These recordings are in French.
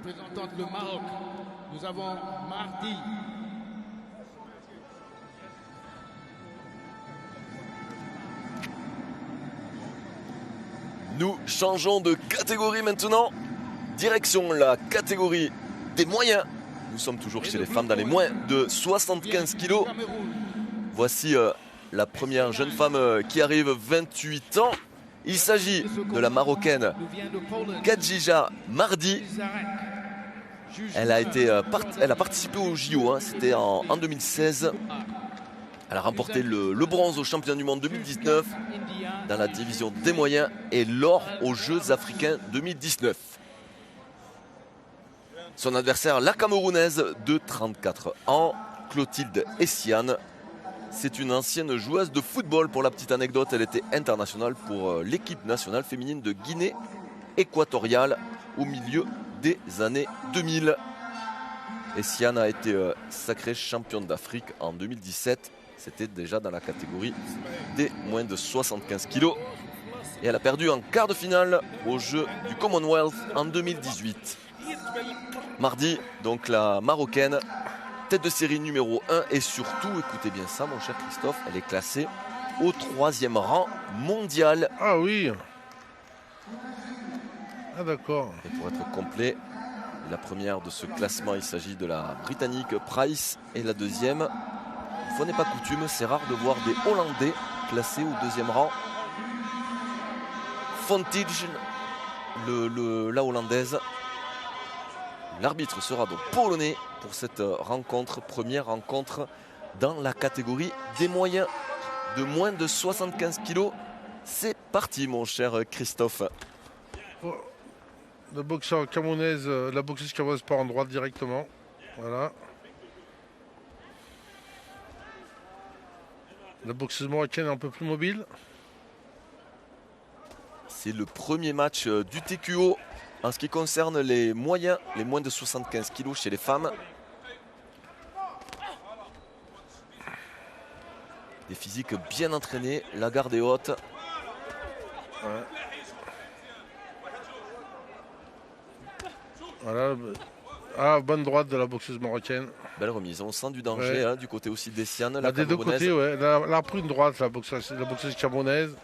représentant le Maroc, nous avons Mardi. Nous changeons de catégorie maintenant. Direction la catégorie des moyens. Nous sommes toujours chez les femmes dans les moins de 75 kilos. Voici la première jeune femme qui arrive, 28 ans. Il s'agit de la Marocaine Khadija Mardi. Elle a participé au JO, hein, c'était en 2016. Elle a remporté le bronze au championnat du monde 2019 dans la division des moyens et l'or aux Jeux africains 2019. Son adversaire, la Camerounaise de 34 ans, Clotilde Essiane. C'est une ancienne joueuse de football. Pour la petite anecdote, elle était internationale pour l'équipe nationale féminine de Guinée équatoriale au milieu des années 2000. Essiane a été sacrée championne d'Afrique en 2017. C'était déjà dans la catégorie des moins de 75 kilos. Et elle a perdu en quart de finale aux Jeux du Commonwealth en 2018. Mardi, donc la Marocaine, tête de série numéro 1 et surtout, écoutez bien ça mon cher Christophe, elle est classée au 3e rang mondial. Ah oui. Ah d'accord. Et pour être complet, la première de ce classement, il s'agit de la Britannique Price et la deuxième, une fois n'est pas coutume, c'est rare de voir des Hollandais classés au 2e rang. Fontage, la Hollandaise. L'arbitre sera donc polonais pour cette rencontre, première rencontre dans la catégorie des moyens de moins de 75 kilos. C'est parti mon cher Christophe. Oh, la boxeuse camerounaise part en droite directement. Voilà. La boxeuse marocaine est un peu plus mobile. C'est le premier match du TQO en ce qui concerne les moyens, les moins de 75 kilos chez les femmes. Des physiques bien entraînés, la garde est haute. Ouais. Voilà. Ah, bonne droite de la boxeuse marocaine. Belle remise, on sent du danger, ouais. hein, du côté aussi d'Essiane. La des deux côtés, ouais. Elle a pris une droite, la boxeuse camerounaise.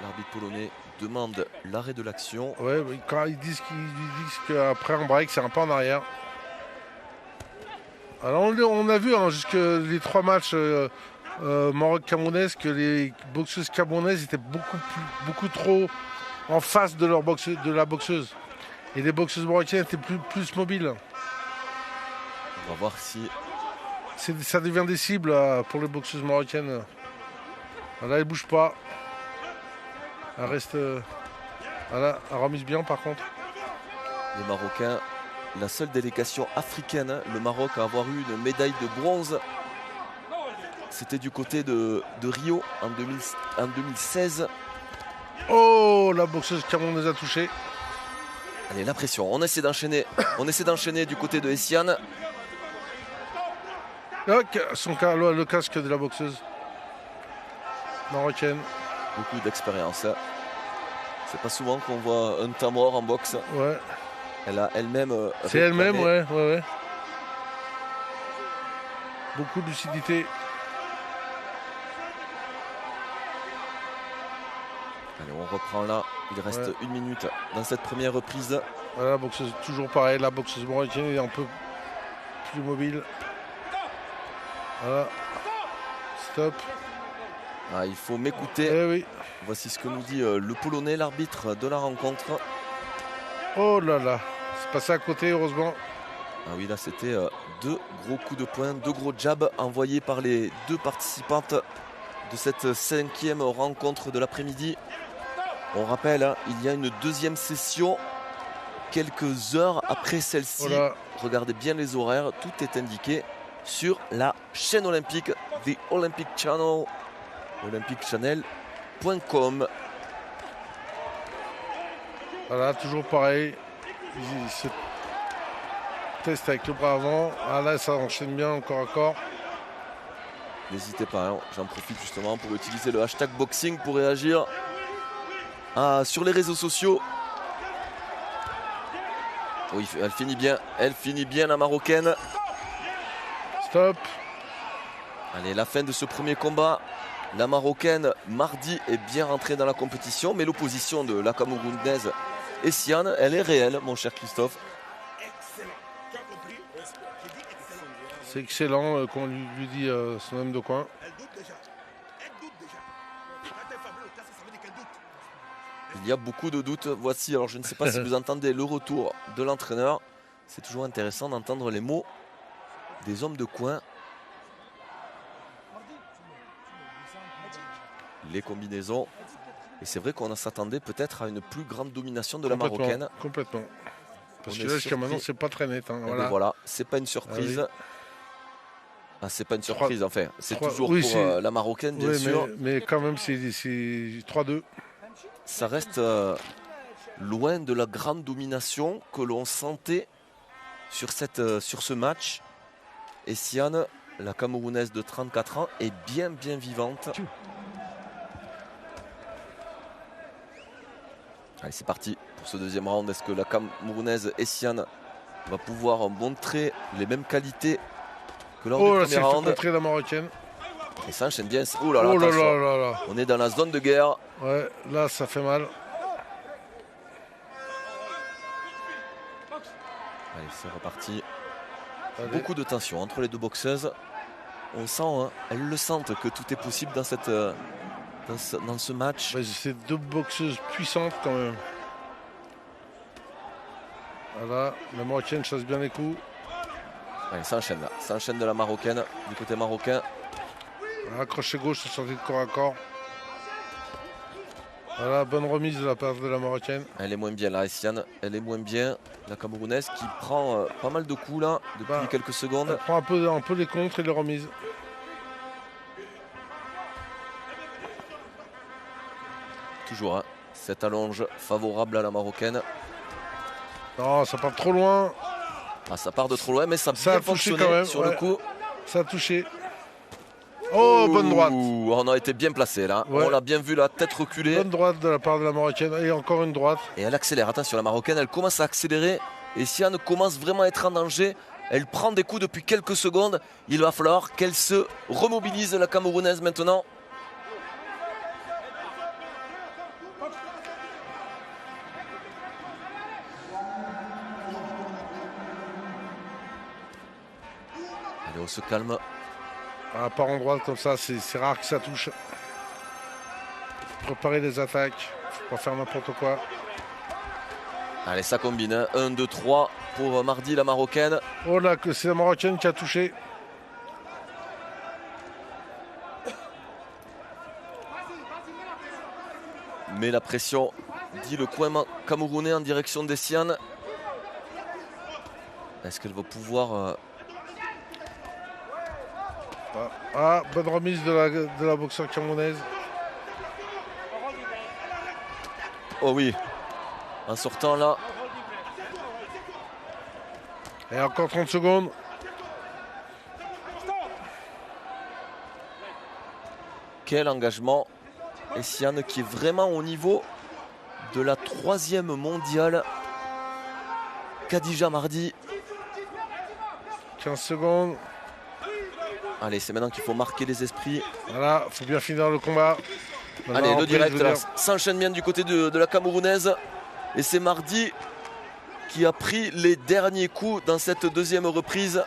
L'arbitre polonais demande l'arrêt de l'action. Ouais, quand ils disent qu'après un break, c'est un pas en arrière. Alors on a vu hein, jusque les 3 matchs Maroc-Camerounaise que les boxeuses camerounaises étaient beaucoup trop en face de la boxeuse. Et les boxeuses marocaines étaient plus mobiles. On va voir si... Ça devient des cibles pour les boxeuses marocaines. Là, elles ne bougent pas. Elle reste... Voilà, elle remise bien par contre. Les Marocains, la seule délégation africaine, le Maroc, à avoir eu une médaille de bronze. C'était du côté de Rio en 2016. Oh, la boxeuse camerounaise a touché. Allez, la pression, on essaie d'enchaîner du côté de Essiane. Le casque de la boxeuse marocaine. Beaucoup d'expérience. C'est pas souvent qu'on voit un temps mort en boxe. Ouais. Elle a elle-même... C'est elle-même, ouais. Beaucoup de lucidité. Allez, on reprend là. Il reste 1 minute dans cette première reprise. Voilà, boxeuse, toujours pareil. La boxeuse marocaine est un peu plus mobile. Voilà. Stop. Ah, il faut m'écouter. Eh oui. Voici ce que nous dit le Polonais, l'arbitre de la rencontre. Oh là là. C'est passé à côté, heureusement. Ah oui, là, c'était 2 gros coups de poing, 2 gros jabs envoyés par les 2 participantes de cette 5e rencontre de l'après-midi. On rappelle, hein, il y a une 2e session quelques heures après celle-ci. Voilà. Regardez bien les horaires, tout est indiqué sur la chaîne olympique, The Olympic Channel, olympicchannel.com. Voilà, toujours pareil. Il se teste avec le bras avant. Ah là, ça enchaîne bien encore à corps. N'hésitez pas, hein, j'en profite justement pour utiliser le hashtag boxing pour réagir. sur les réseaux sociaux. Oui, elle finit bien la Marocaine. Stop. Allez, la fin de ce premier combat. La Marocaine, mardi, est bien rentrée dans la compétition, mais l'opposition de la Camerounaise Essiane, elle est réelle, mon cher Christophe. C'est excellent qu'on lui dit son homme de coin. Il y a beaucoup de doutes. Voici, alors je ne sais pas si vous entendez le retour de l'entraîneur. C'est toujours intéressant d'entendre les mots des hommes de coin. Les combinaisons. Et c'est vrai qu'on s'attendait peut-être à une plus grande domination de la Marocaine. Complètement. Parce que là, jusqu'à maintenant, c'est pas très net. Hein. Voilà, c'est pas une surprise. Ah, oui. Ah, c'est pas une surprise, enfin. C'est toujours oui, pour la Marocaine, bien sûr. Mais quand même, c'est 3-2. Ça reste loin de la grande domination que l'on sentait sur ce match. Essiane, la Camerounaise de 34 ans, est bien vivante. Allez, c'est parti pour ce deuxième round. Est-ce que la Camerounaise Essiane va pouvoir montrer les mêmes qualités que lors du premier round? Contrer la Marocaine. Et ça enchaîne bien. Oh là là, attention. On est dans la zone de guerre. Ouais, là ça fait mal. Allez, c'est reparti. Beaucoup de tension entre les deux boxeuses. On sent, hein, elles le sentent que tout est possible dans ce match. Ouais, c'est deux boxeuses puissantes quand même. Voilà, la Marocaine chasse bien les coups. Allez, ça enchaîne là. Ça enchaîne de la Marocaine, du côté marocain. Voilà, crochet gauche, c'est sorti de corps à corps. Voilà, bonne remise de la part de la Marocaine. Elle est moins bien là, Essiane. Elle est moins bien. La Camerounaise qui prend pas mal de coups là depuis quelques secondes. Elle prend un peu les contres et les remises. Toujours, hein, cette allonge favorable à la Marocaine. Non, ça part trop loin. Ah, ça part de trop loin, mais ça a bien fonctionné quand même, sur le coup. Ça a touché. Oh, bonne droite. On a été bien placé là. Ouais. On l'a bien vu, la tête reculée. Bonne droite de la part de la Marocaine. Et encore une droite. Et elle accélère. Attention, la Marocaine, elle commence à accélérer. Et Essiane commence vraiment à être en danger. Elle prend des coups depuis quelques secondes. Il va falloir qu'elle se remobilise, la Camerounaise, maintenant. Allez, on se calme. À part en droite comme ça, c'est rare que ça touche. Préparer les attaques. Faut pas faire n'importe quoi. Allez, ça combine. Hein. 1, 2, 3 pour mardi, la Marocaine. Oh là, que c'est la Marocaine qui a touché. Mais la pression, dit le coin camerounais en direction d'Essiane. Est-ce qu'elle va pouvoir... Ah, bonne remise de la boxeur camerounaise. Oh oui, en sortant là. Et encore 30 secondes. Quel engagement. Essiane qui est vraiment au niveau de la 3e mondiale. Khadija mardi. 15 secondes. Allez, c'est maintenant qu'il faut marquer les esprits. Voilà, il faut bien finir le combat. Allez, le direct là s'enchaîne bien du côté de la Camerounaise. Et c'est mardi qui a pris les derniers coups dans cette deuxième reprise.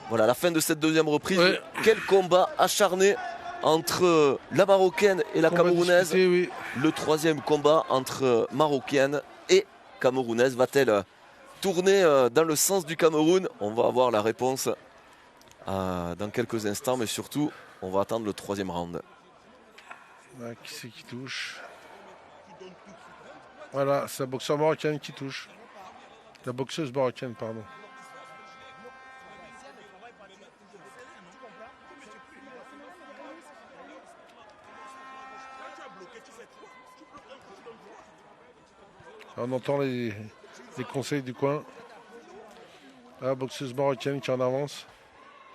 Voilà, la fin de cette deuxième reprise. Ouais. Quel combat acharné entre la Marocaine et la Camerounaise. Oui. Le 3e combat entre Marocaine et Camerounaise. Va-t-elle tourner dans le sens du Cameroun? On va avoir la réponse dans quelques instants, mais surtout, on va attendre le 3e round. Là, qui c'est qui touche? Voilà, c'est la boxeur marocaine qui touche. La boxeuse marocaine, pardon. On entend les conseils du coin. La boxeuse marocaine qui en avance.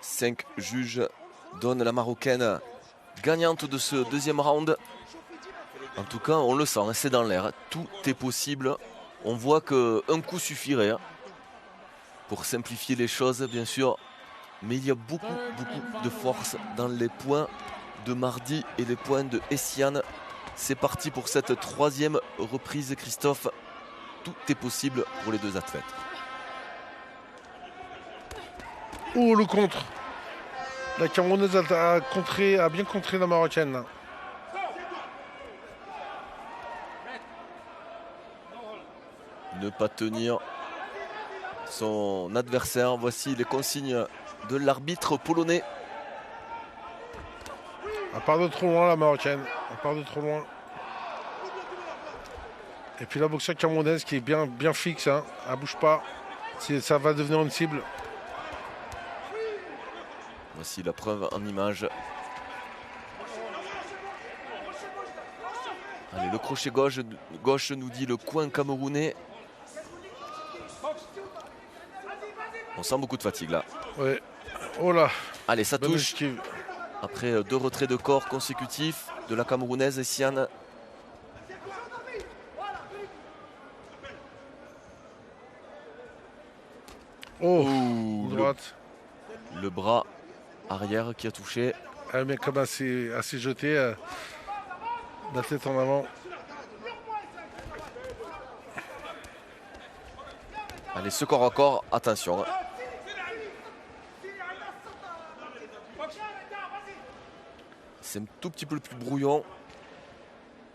5 juges donnent la Marocaine gagnante de ce deuxième round. En tout cas, on le sent, hein, c'est dans l'air. Tout est possible. On voit qu'un coup suffirait hein, pour simplifier les choses, bien sûr. Mais il y a beaucoup de force dans les points de Mardi et les points de Essiane. C'est parti pour cette troisième reprise, Christophe. Tout est possible pour les deux athlètes. Oh, le contre. La Camerounaise a bien contré la Marocaine. Là. Ne pas tenir son adversaire. Voici les consignes de l'arbitre polonais. Elle part de trop loin, la Marocaine. Elle part de trop loin. Et puis la boxeur camerounaise qui est bien fixe. Hein. Elle bouge pas. Ça va devenir une cible. Voici la preuve en image. Allez, le crochet gauche nous dit le coin camerounais. On sent beaucoup de fatigue là. Ouais. Oh là. Allez, ça Bonne touche. esquive. Après 2 retraits de corps consécutifs de la Camerounaise, Essiane. Oh, Ouh, droite. le bras arrière qui a touché. Elle met comme assez jeté. La tête en avant. Allez, ce corps à corps, attention. hein. C'est un tout petit peu plus brouillon.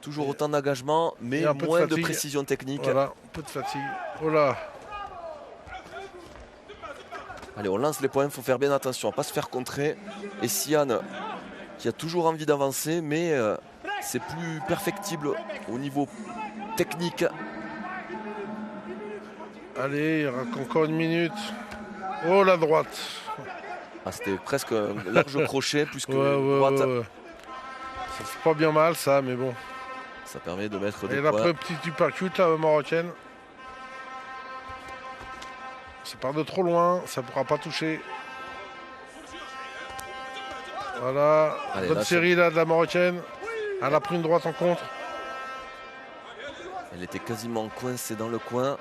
Toujours autant d'engagement, mais Et un peu de moins de fatigue. précision technique. Voilà, un peu de fatigue. Oh là. Allez, on lance les points, il faut faire bien attention à ne pas se faire contrer. Et Siane, qui a toujours envie d'avancer, mais c'est plus perfectible au niveau technique. Allez, il reste encore une minute. Oh, la droite. Ah, c'était presque un large crochet, plus que Ouais. droite. Ça fait pas bien mal, ça, mais bon. Ça permet de mettre des Et points. après, petit uppercut, la marocaine. Ça part de trop loin, ça pourra pas toucher. Voilà, Allez, bonne là, série là de la marocaine. Elle a pris une droite en contre. Elle était quasiment coincée dans le coin.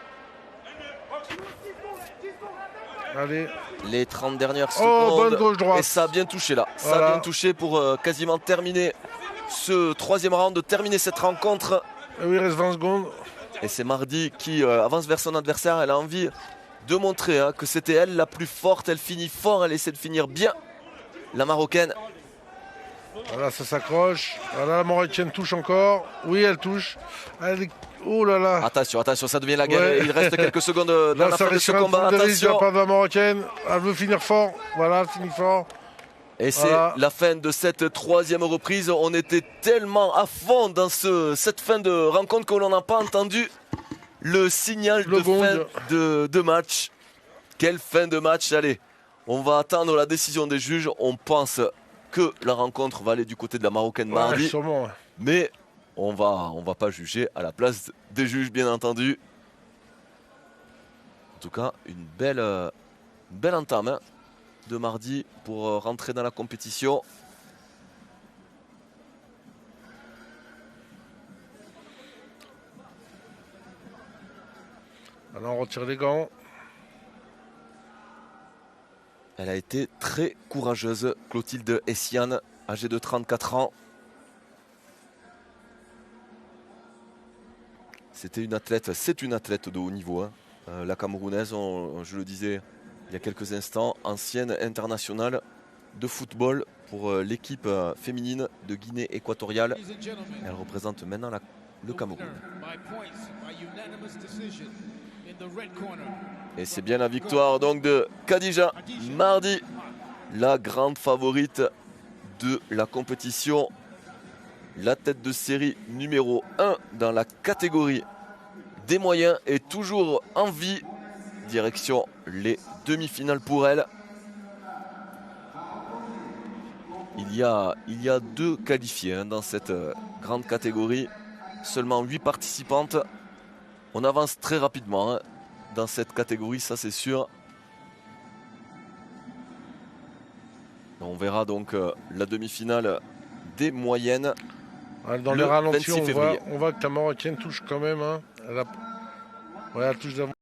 Allez, Les 30 dernières oh, secondes. bonne gauche-droite. Et ça a bien touché là. Ça Voilà. a bien touché pour quasiment terminer ce troisième round, de terminer cette rencontre. Et oui, il reste 20 secondes. Et c'est Mardi qui avance vers son adversaire. Elle a envie de montrer hein, que c'était elle la plus forte. Elle finit fort, elle essaie de finir bien. La Marocaine. Voilà, ça s'accroche. Voilà, la marocaine touche encore. Oui, elle touche. Oh là là. Attention, ça devient la guerre. Ouais. Il reste quelques secondes dans Là, la ça fin de risque ce de combat. prendre des risques de la Attention. part de la marocaine. Elle veut finir fort. Voilà, elle finit fort. Et c'est Voilà. la fin de cette troisième reprise. On était tellement à fond dans cette fin de rencontre que l'on n'a pas entendu le signal Le de gong. fin de match. Quelle fin de match. Allez, on va attendre la décision des juges. On pense que la rencontre va aller du côté de la Marocaine mardi. Ouais, sûrement. Ouais. Mais on va pas juger à la place des juges, bien entendu. En tout cas, une belle entame hein, de mardi pour rentrer dans la compétition. Alors, on retire les gants. Elle a été très courageuse, Clotilde Essiane, âgée de 34 ans. C'est une athlète de haut niveau. Hein. La Camerounaise, je le disais il y a quelques instants, ancienne internationale de football pour l'équipe féminine de Guinée équatoriale. Elle représente maintenant le Cameroun. Et c'est bien la victoire donc de Khadija Mardi, la grande favorite de la compétition. La tête de série numéro 1 dans la catégorie des moyens est toujours en vie. Direction les demi-finales pour elle. Il y a 2 qualifiés hein, dans cette grande catégorie. Seulement 8 participantes. On avance très rapidement hein, dans cette catégorie, ça c'est sûr. On verra donc la demi-finale des moyennes. Dans le les ralentis, 26 février. on voit que la Marocaine touche quand même. Hein. Elle touche d'avant.